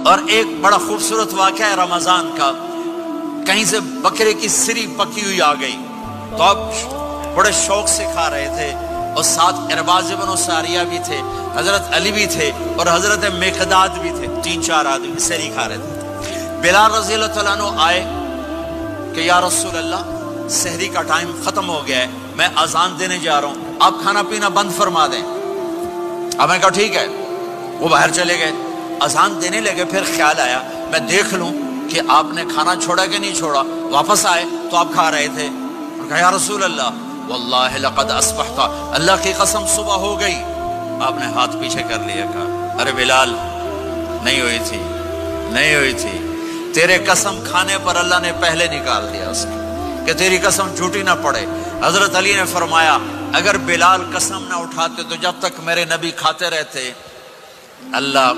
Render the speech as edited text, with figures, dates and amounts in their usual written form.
اور ایک بڑا خوبصورت واقعہ ہے رمضان کا، کہیں سے بکرے کی سری پکی ہوئی آ گئی تو آپ بڑے شوق سے کھا رہے تھے، اور ساتھ ارباز بن ساریہ بھی تھے، حضرت علی بھی تھے اور حضرت مقداد بھی تھے، 3-4 آدمی سری کھا رہے تھے۔ بلال رضی اللہ تعالیٰ عنہ آئے کہ یا رسول اللہ سحری کا ٹائم ختم ہو گیا ہے، میں اذان دینے جا رہا ہوں، آپ کھانا پینا بند فرما دیں۔ اب میں کہا ٹھیک ہے، وہ باہر چلے گئے، اذان دینے لگے، پھر خیال آیا میں دیکھ لوں کہ آپ نے کھانا چھوڑا کہ نہیں چھوڑا، واپس آئے تو آپ کھا رہے تھے، اور کہا یا رسول اللہ واللہ لقد اصبحت، اللہ کی قسم صبح ہو گئی۔ آپ نے ہاتھ پیچھے کر لیا، کہا ارے بلال نہیں ہوئی تھی، نہیں ہوئی تھی، تیرے قسم کھانے پر اللہ نے پہلے نکال دیا اس کو کہ تیری قسم جھوٹی نہ پڑے۔ حضرت علی نے فرمایا اگر بلال قسم نہ اٹھاتے تو جب تک میرے نبی کھاتے رہتے اللہ